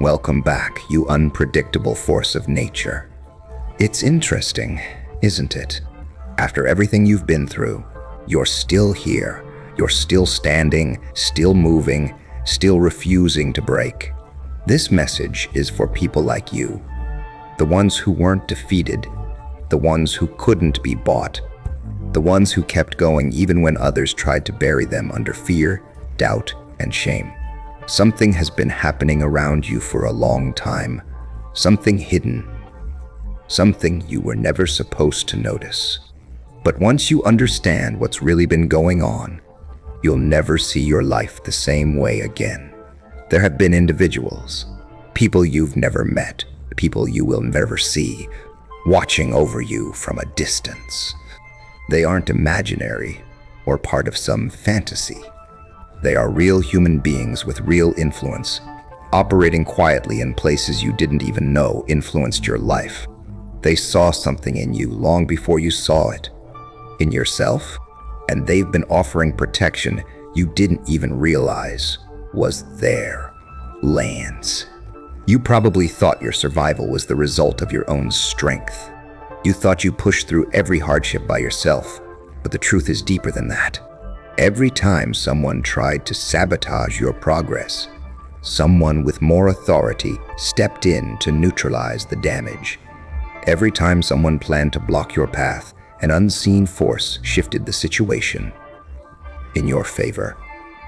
Welcome back, you unpredictable force of nature. It's interesting, isn't it? After everything you've been through, you're still here. You're still standing, still moving, still refusing to break. This message is for people like you, the ones who weren't defeated, the ones who couldn't be bought, the ones who kept going even when others tried to bury them under fear, doubt, and shame. Something has been happening around you for a long time, something hidden, something you were never supposed to notice. But once you understand what's really been going on, you'll never see your life the same way again. There have been individuals, people you've never met, people you will never see, watching over you from a distance. They aren't imaginary or part of some fantasy. They are real human beings with real influence, operating quietly in places you didn't even know influenced your life. They saw something in you long before you saw it, in yourself, and they've been offering protection you didn't even realize was there. Lands. You probably thought your survival was the result of your own strength. You thought you pushed through every hardship by yourself, but the truth is deeper than that. Every time someone tried to sabotage your progress, someone with more authority stepped in to neutralize the damage. Every time someone planned to block your path, an unseen force shifted the situation in your favor.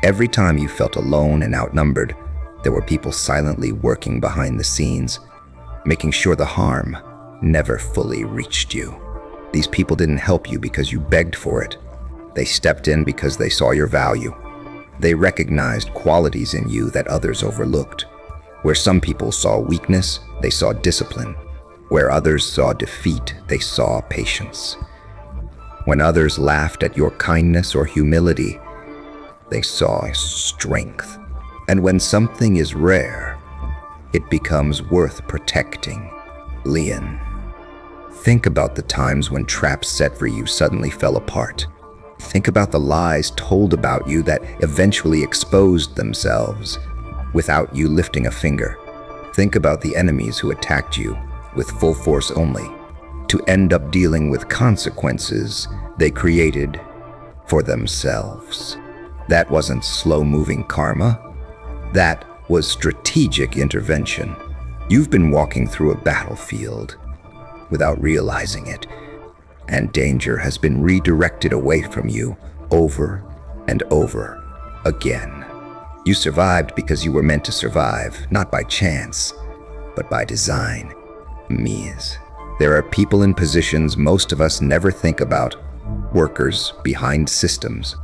Every time you felt alone and outnumbered, there were people silently working behind the scenes, making sure the harm never fully reached you. These people didn't help you because you begged for it. They stepped in because they saw your value. They recognized qualities in you that others overlooked. Where some people saw weakness, they saw discipline. Where others saw defeat, they saw patience. When others laughed at your kindness or humility, they saw strength. And when something is rare, it becomes worth protecting. Leon, think about the times when traps set for you suddenly fell apart. Think about the lies told about you that eventually exposed themselves without you lifting a finger. Think about the enemies who attacked you with full force only to end up dealing with consequences they created for themselves. That wasn't slow-moving karma. That was strategic intervention. You've been walking through a battlefield without realizing it, and danger has been redirected away from you over and over again. You survived because you were meant to survive, not by chance, but by design. Mies. There are people in positions most of us never think about, workers behind systems,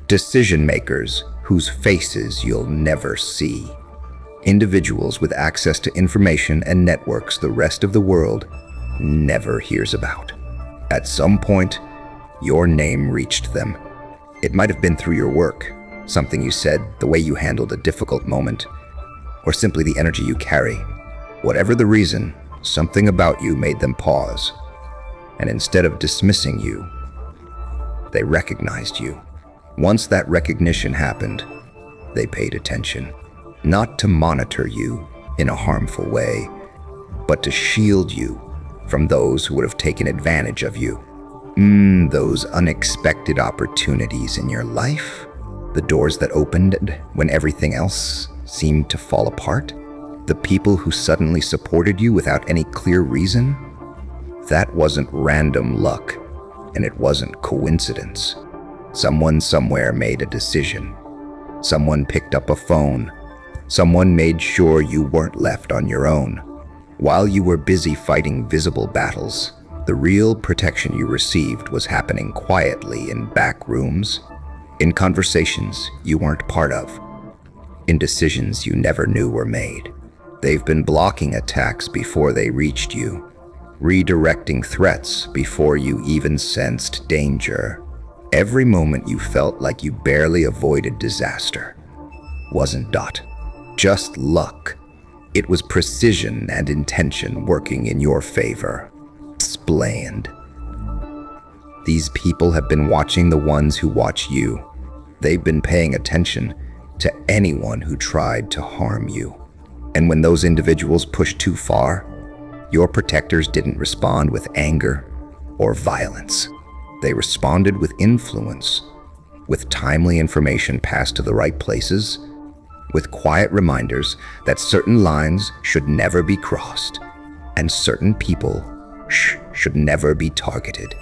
decision makers whose faces you'll never see, individuals with access to information and networks the rest of the world never hears about. At some point, your name reached them. It might have been through your work, something you said, the way you handled a difficult moment, or simply the energy you carry. Whatever the reason, something about you made them pause. And instead of dismissing you, they recognized you. Once that recognition happened, they paid attention, not to monitor you in a harmful way, but to shield you from those who would have taken advantage of you. Those unexpected opportunities in your life, the doors that opened when everything else seemed to fall apart, the people who suddenly supported you without any clear reason, that wasn't random luck, and it wasn't coincidence. Someone somewhere made a decision. Someone picked up a phone. Someone made sure you weren't left on your own. While you were busy fighting visible battles, the real protection you received was happening quietly in back rooms, in conversations you weren't part of, in decisions you never knew were made. They've been blocking attacks before they reached you, redirecting threats before you even sensed danger. Every moment you felt like you barely avoided disaster wasn't just luck. It was precision and intention working in your favor. Explained. These people have been watching the ones who watch you. They've been paying attention to anyone who tried to harm you. And when those individuals pushed too far, your protectors didn't respond with anger or violence. They responded with influence, with timely information passed to the right places, with quiet reminders that certain lines should never be crossed and certain people should never be targeted.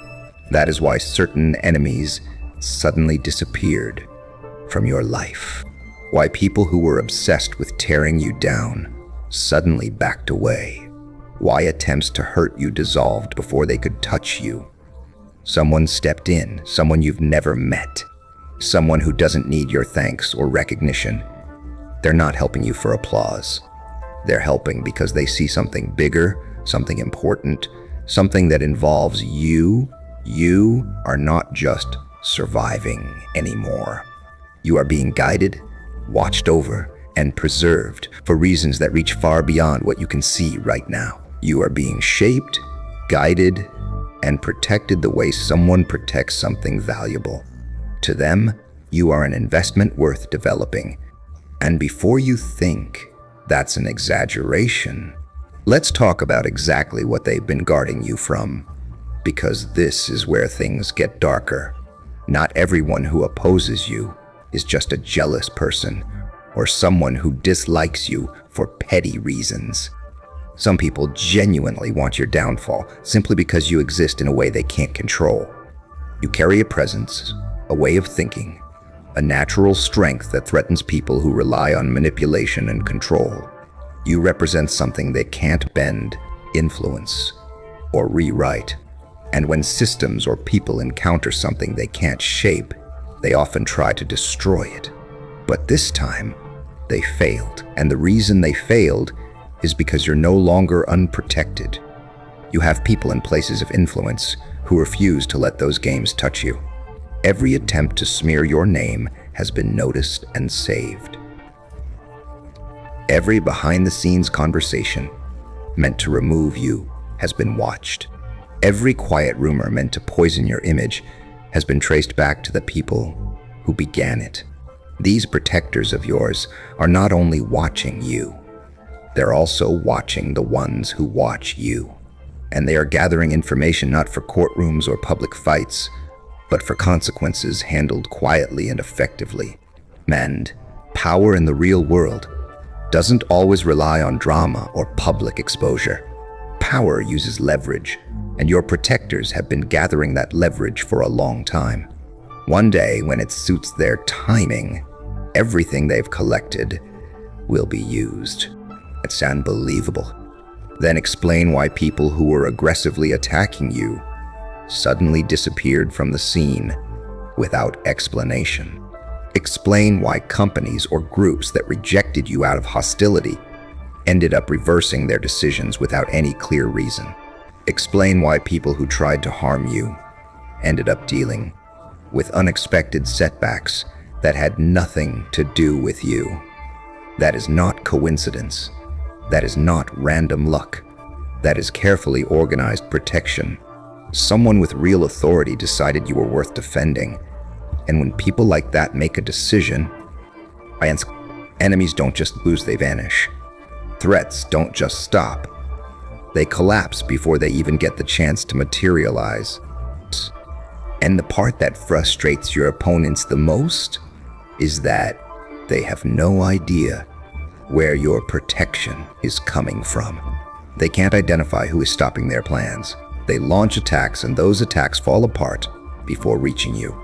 That is why certain enemies suddenly disappeared from your life. Why people who were obsessed with tearing you down suddenly backed away. Why attempts to hurt you dissolved before they could touch you. Someone stepped in, someone you've never met, someone who doesn't need your thanks or recognition. They're not helping you for applause. They're helping because they see something bigger, something important, something that involves you. You are not just surviving anymore. You are being guided, watched over, and preserved for reasons that reach far beyond what you can see right now. You are being shaped, guided, and protected the way someone protects something valuable. To them, you are an investment worth developing. And before you think that's an exaggeration, let's talk about exactly what they've been guarding you from, because this is where things get darker. Not everyone who opposes you is just a jealous person or someone who dislikes you for petty reasons. Some people genuinely want your downfall simply because you exist in a way they can't control. You carry a presence, a way of thinking, a natural strength that threatens people who rely on manipulation and control. You represent something they can't bend, influence, or rewrite. And when systems or people encounter something they can't shape, they often try to destroy it. But this time, they failed. And the reason they failed is because you're no longer unprotected. You have people in places of influence who refuse to let those games touch you. Every attempt to smear your name has been noticed and saved. Every behind-the-scenes conversation meant to remove you has been watched. Every quiet rumor meant to poison your image has been traced back to the people who began it. These protectors of yours are not only watching you, they're also watching the ones who watch you. And they are gathering information not for courtrooms or public fights, but for consequences handled quietly and effectively. And power in the real world doesn't always rely on drama or public exposure. Power uses leverage, and your protectors have been gathering that leverage for a long time. One day, when it suits their timing, everything they've collected will be used. It's unbelievable. Then explain why people who were aggressively attacking you suddenly disappeared from the scene without explanation. Explain why companies or groups that rejected you out of hostility ended up reversing their decisions without any clear reason. Explain why people who tried to harm you ended up dealing with unexpected setbacks that had nothing to do with you. That is not coincidence. That is not random luck. That is carefully organized protection. Someone with real authority decided you were worth defending. And when people like that make a decision, enemies don't just lose, they vanish. Threats don't just stop. They collapse before they even get the chance to materialize. And the part that frustrates your opponents the most is that they have no idea where your protection is coming from. They can't identify who is stopping their plans. They launch attacks, and those attacks fall apart before reaching you.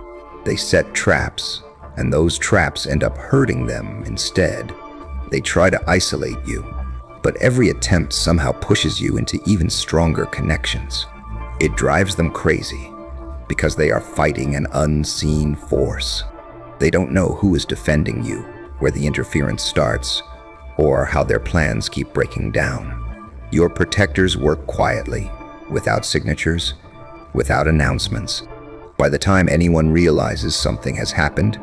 They set traps, and those traps end up hurting them instead. They try to isolate you, but every attempt somehow pushes you into even stronger connections. It drives them crazy because they are fighting an unseen force. They don't know who is defending you, where the interference starts, or how their plans keep breaking down. Your protectors work quietly, without signatures, without announcements. By the time anyone realizes something has happened,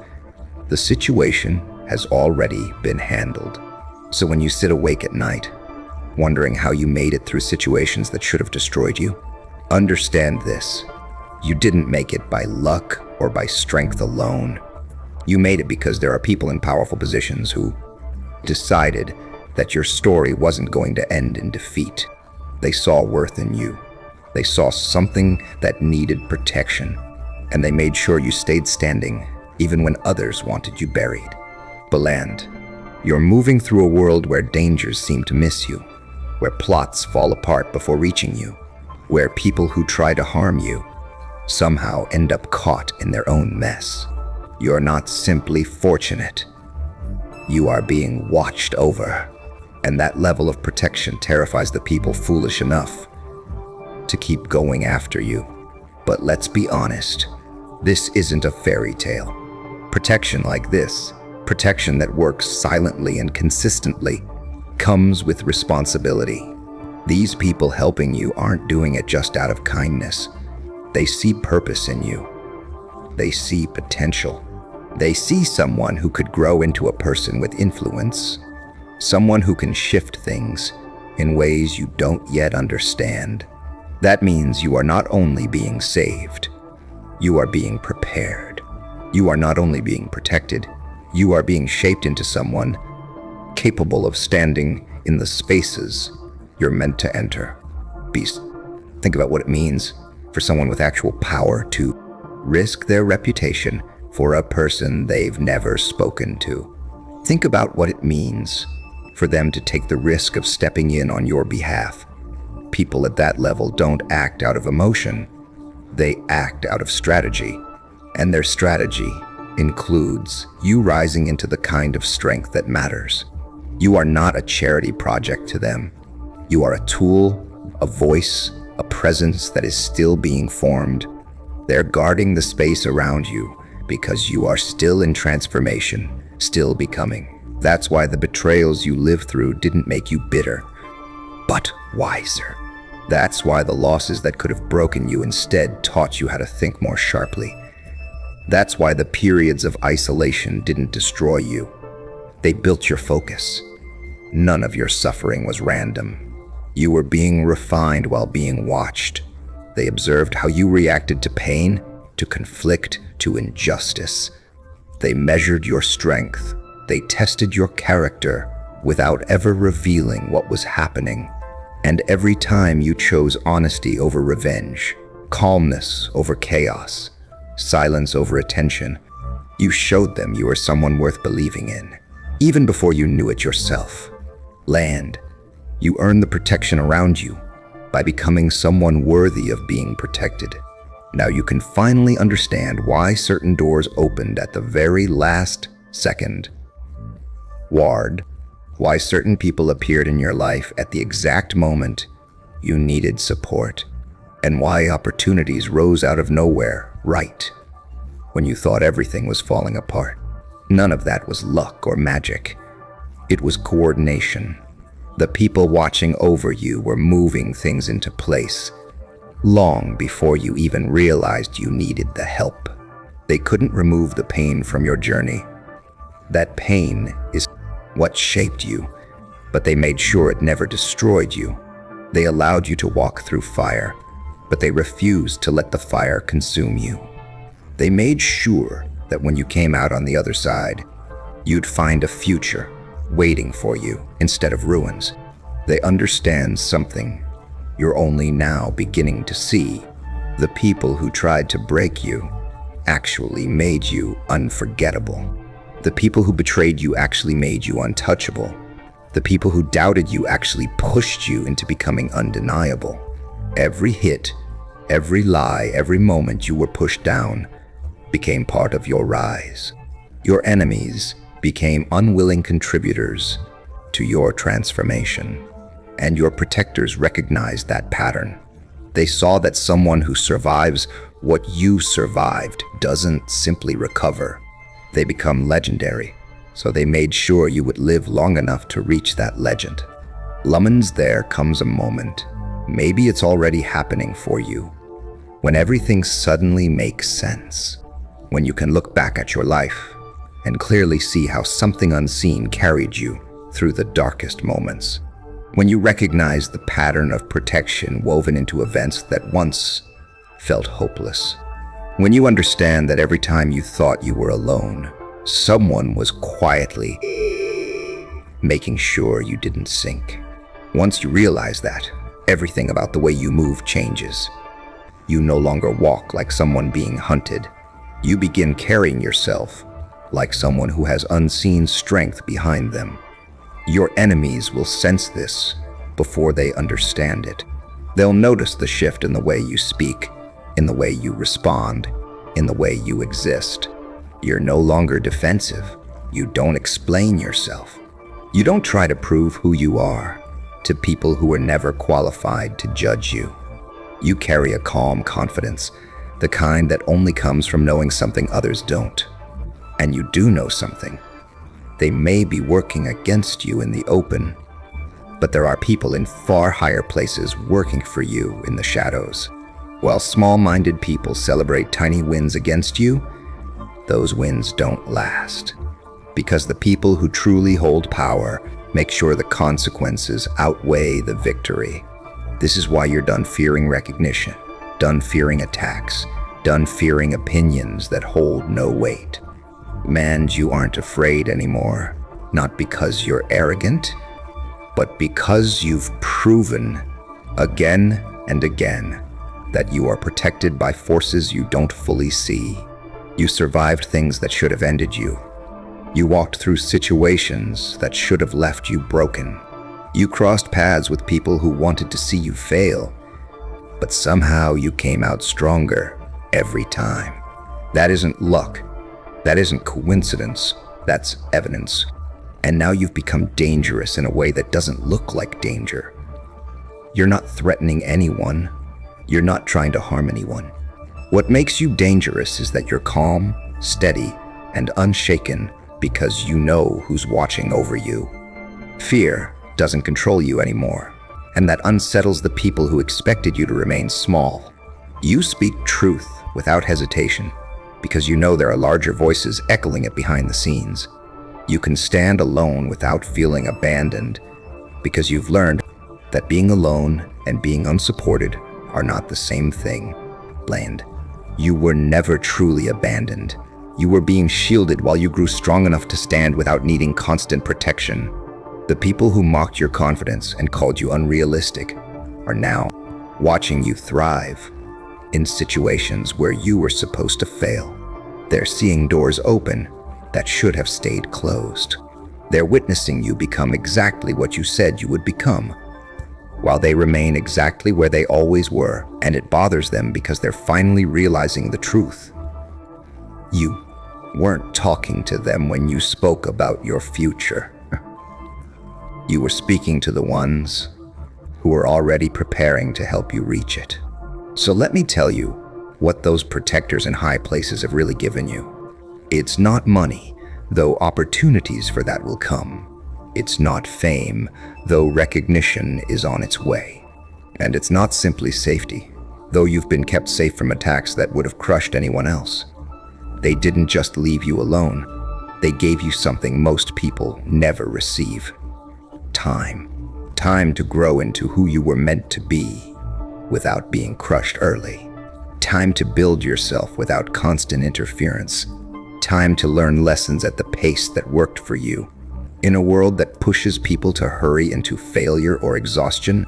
the situation has already been handled. So when you sit awake at night, wondering how you made it through situations that should have destroyed you, understand this. You didn't make it by luck or by strength alone. You made it because there are people in powerful positions who decided that your story wasn't going to end in defeat. They saw worth in you. They saw something that needed protection, and they made sure you stayed standing even when others wanted you buried. Beland, you're moving through a world where dangers seem to miss you, where plots fall apart before reaching you, where people who try to harm you somehow end up caught in their own mess. You're not simply fortunate. You are being watched over, and that level of protection terrifies the people foolish enough to keep going after you. But let's be honest, this isn't a fairy tale. Protection like this, protection that works silently and consistently, comes with responsibility. These people helping you aren't doing it just out of kindness. They see purpose in you. They see potential. They see someone who could grow into a person with influence, someone who can shift things in ways you don't yet understand. That means you are not only being saved, you are being prepared. You are not only being protected, you are being shaped into someone capable of standing in the spaces you're meant to enter. Think about what it means for someone with actual power to risk their reputation for a person they've never spoken to. Think about what it means for them to take the risk of stepping in on your behalf. People at that level don't act out of emotion. They act out of strategy. And their strategy includes you rising into the kind of strength that matters. You are not a charity project to them. You are a tool, a voice, a presence that is still being formed. They're guarding the space around you because you are still in transformation, still becoming. That's why the betrayals you lived through didn't make you bitter, but wiser. That's why the losses that could have broken you instead taught you how to think more sharply. That's why the periods of isolation didn't destroy you. They built your focus. None of your suffering was random. You were being refined while being watched. They observed how you reacted to pain, to conflict, to injustice. They measured your strength. They tested your character without ever revealing what was happening. And every time you chose honesty over revenge, calmness over chaos, silence over attention, you showed them you were someone worth believing in, even before you knew it yourself. Land, you earned the protection around you by becoming someone worthy of being protected. Now you can finally understand why certain doors opened at the very last second. Ward, why certain people appeared in your life at the exact moment you needed support, and why opportunities rose out of nowhere right when you thought everything was falling apart. None of that was luck or magic. It was coordination. The people watching over you were moving things into place long before you even realized you needed the help. They couldn't remove the pain from your journey. That pain is what shaped you, but they made sure it never destroyed you. They allowed you to walk through fire, but they refused to let the fire consume you. They made sure that when you came out on the other side, you'd find a future waiting for you instead of ruins. They understand something you're only now beginning to see. The people who tried to break you actually made you unforgettable. The people who betrayed you actually made you untouchable. The people who doubted you actually pushed you into becoming undeniable. Every hit, every lie, every moment you were pushed down became part of your rise. Your enemies became unwilling contributors to your transformation. And your protectors recognized that pattern. They saw that someone who survives what you survived doesn't simply recover. They become legendary, so they made sure you would live long enough to reach that legend. Lemons, there comes a moment, maybe it's already happening for you, when everything suddenly makes sense. When you can look back at your life and clearly see how something unseen carried you through the darkest moments. When you recognize the pattern of protection woven into events that once felt hopeless. When you understand that every time you thought you were alone, someone was quietly making sure you didn't sink. Once you realize that, everything about the way you move changes. You no longer walk like someone being hunted. You begin carrying yourself like someone who has unseen strength behind them. Your enemies will sense this before they understand it. They'll notice the shift in the way you speak, in the way you respond, in the way you exist. You're no longer defensive. You don't explain yourself. You don't try to prove who you are to people who were never qualified to judge you. You carry a calm confidence, the kind that only comes from knowing something others don't. And you do know something. They may be working against you in the open, but there are people in far higher places working for you in the shadows. While small-minded people celebrate tiny wins against you, those wins don't last. Because the people who truly hold power make sure the consequences outweigh the victory. This is why you're done fearing recognition, done fearing attacks, done fearing opinions that hold no weight. And you aren't afraid anymore, not because you're arrogant, but because you've proven again and again that you are protected by forces you don't fully see. You survived things that should have ended you. You walked through situations that should have left you broken. You crossed paths with people who wanted to see you fail, but somehow you came out stronger every time. That isn't luck. That isn't coincidence. That's evidence. And now you've become dangerous in a way that doesn't look like danger. You're not threatening anyone. You're not trying to harm anyone. What makes you dangerous is that you're calm, steady, and unshaken because you know who's watching over you. Fear doesn't control you anymore, and that unsettles the people who expected you to remain small. You speak truth without hesitation because you know there are larger voices echoing it behind the scenes. You can stand alone without feeling abandoned because you've learned that being alone and being unsupported are not the same thing. Land. You were never truly abandoned. You were being shielded while you grew strong enough to stand without needing constant protection. The people who mocked your confidence and called you unrealistic are now watching you thrive in situations where you were supposed to fail. They're seeing doors open that should have stayed closed. They're witnessing you become exactly what you said you would become, while they remain exactly where they always were, and it bothers them because they're finally realizing the truth. You weren't talking to them when you spoke about your future. You were speaking to the ones who were already preparing to help you reach it. So let me tell you what those protectors in high places have really given you. It's not money, though opportunities for that will come. It's not fame, though recognition is on its way. And it's not simply safety, though you've been kept safe from attacks that would have crushed anyone else. They didn't just leave you alone. They gave you something most people never receive. Time. Time to grow into who you were meant to be without being crushed early. Time to build yourself without constant interference. Time to learn lessons at the pace that worked for you. In a world that pushes people to hurry into failure or exhaustion,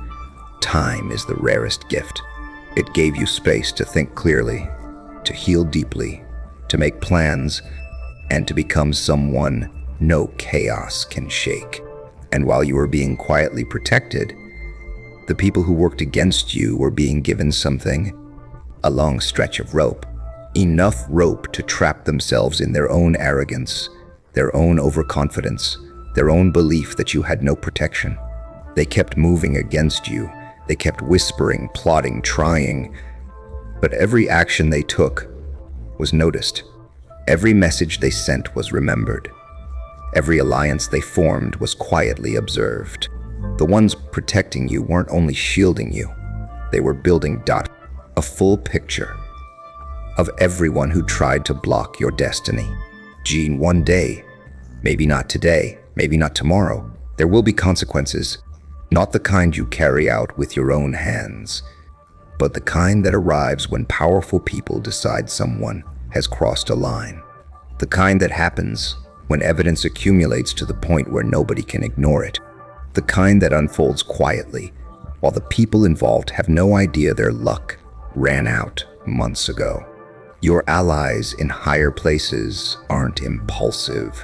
time is the rarest gift. It gave you space to think clearly, to heal deeply, to make plans, and to become someone no chaos can shake. And while you were being quietly protected, the people who worked against you were being given something, a long stretch of rope. Enough rope to trap themselves in their own arrogance, their own overconfidence, their own belief that you had no protection. They kept moving against you. They kept whispering, plotting, trying. But every action they took was noticed. Every message they sent was remembered. Every alliance they formed was quietly observed. The ones protecting you weren't only shielding you, they were building a full picture of everyone who tried to block your destiny. Gene, one day, maybe not today, maybe not tomorrow, there will be consequences, not the kind you carry out with your own hands, but the kind that arrives when powerful people decide someone has crossed a line. The kind that happens when evidence accumulates to the point where nobody can ignore it. The kind that unfolds quietly, while the people involved have no idea their luck ran out months ago. Your allies in higher places aren't impulsive.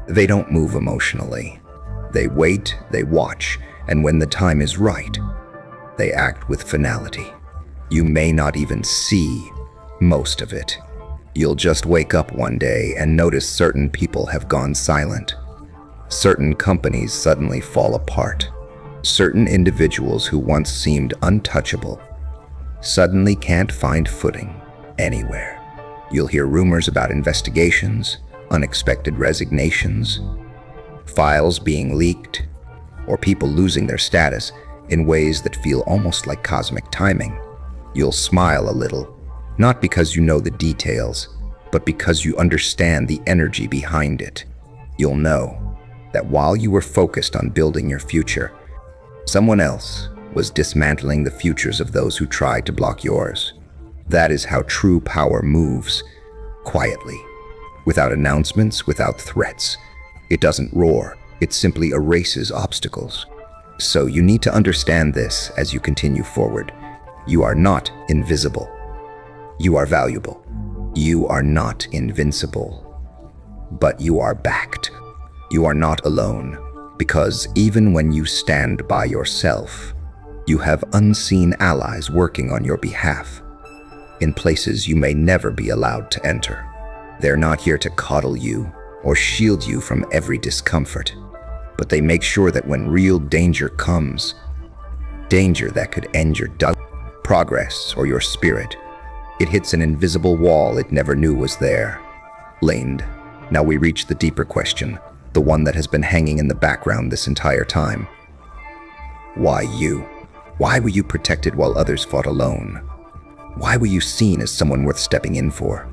They don't move emotionally. They wait, they watch, and when the time is right, they act with finality. You may not even see most of it. You'll just wake up one day and notice certain people have gone silent. Certain companies suddenly fall apart. Certain individuals who once seemed untouchable suddenly can't find footing anywhere. You'll hear rumors about investigations, unexpected resignations, files being leaked, or people losing their status in ways that feel almost like cosmic timing. You'll smile a little, not because you know the details, but because you understand the energy behind it. You'll know that while you were focused on building your future, someone else was dismantling the futures of those who tried to block yours. That is how true power moves, quietly, without announcements, without threats. It doesn't roar, it simply erases obstacles. So you need to understand this as you continue forward. You are not invisible. You are valuable. You are not invincible. But you are backed. You are not alone, because even when you stand by yourself, you have unseen allies working on your behalf in places you may never be allowed to enter. They're not here to coddle you or shield you from every discomfort, but they make sure that when real danger comes, danger that could end your progress or your spirit, it hits an invisible wall it never knew was there. Laned. Now we reach the deeper question, the one that has been hanging in the background this entire time. Why you? Why were you protected while others fought alone? Why were you seen as someone worth stepping in for?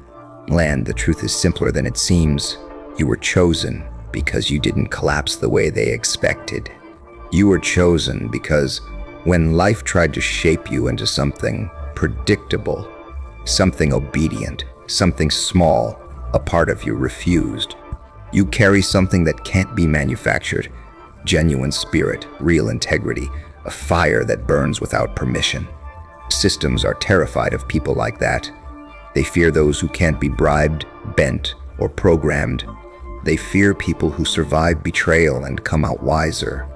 Land, the truth is simpler than it seems. You were chosen because you didn't collapse the way they expected. You were chosen because when life tried to shape you into something predictable, something obedient, something small, a part of you refused. You carry something that can't be manufactured, genuine spirit, real integrity, a fire that burns without permission. Systems are terrified of people like that. They fear those who can't be bribed, bent, or programmed. They fear people who survive betrayal and come out wiser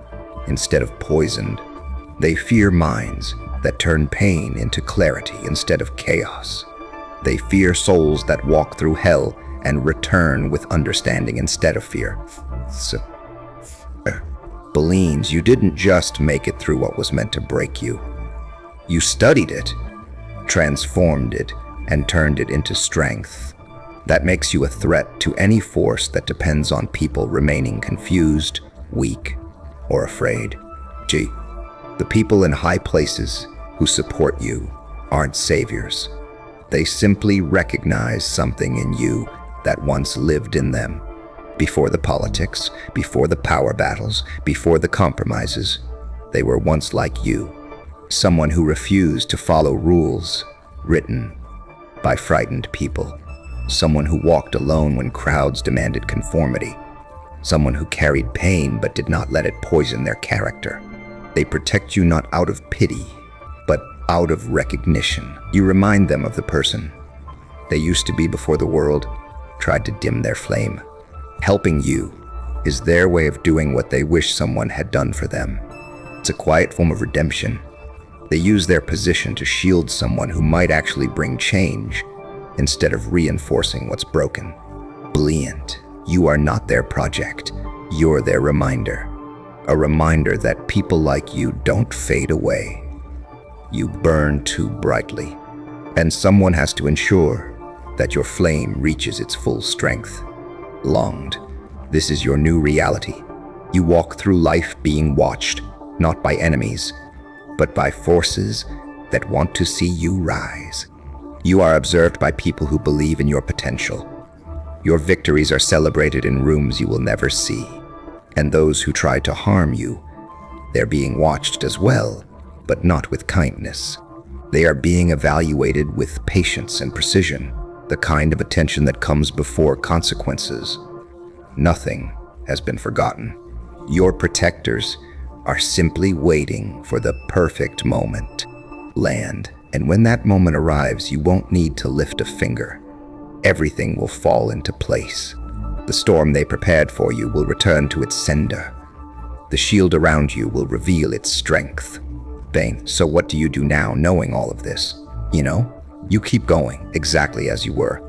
instead of poisoned. They fear minds that turn pain into clarity instead of chaos. They fear souls that walk through hell and return with understanding instead of fear. So, Bellines, you didn't just make it through what was meant to break you. You studied it, transformed it, and turned it into strength. That makes you a threat to any force that depends on people remaining confused, weak, or afraid. The people in high places who support you aren't saviors. They simply recognize something in you that once lived in them. Before the politics, before the power battles, before the compromises, they were once like you. Someone who refused to follow rules written by frightened people. Someone who walked alone when crowds demanded conformity. Someone who carried pain but did not let it poison their character. They protect you not out of pity, but out of recognition. You remind them of the person they used to be before the world tried to dim their flame. Helping you is their way of doing what they wish someone had done for them. It's a quiet form of redemption. They use their position to shield someone who might actually bring change instead of reinforcing what's broken. Brilliant. You are not their project. You're their reminder. A reminder that people like you don't fade away. You burn too brightly, and someone has to ensure that your flame reaches its full strength. Longed. This is your new reality. You walk through life being watched, not by enemies, but by forces that want to see you rise. You are observed by people who believe in your potential. Your victories are celebrated in rooms you will never see. And those who try to harm you, they're being watched as well, but not with kindness. They are being evaluated with patience and precision, the kind of attention that comes before consequences. Nothing has been forgotten. Your protectors are simply waiting for the perfect moment. Land. And when that moment arrives, you won't need to lift a finger. Everything will fall into place. The storm they prepared for you will return to its sender. The shield around you will reveal its strength. Bane, so what do you do now, knowing all of this? You keep going exactly as you were.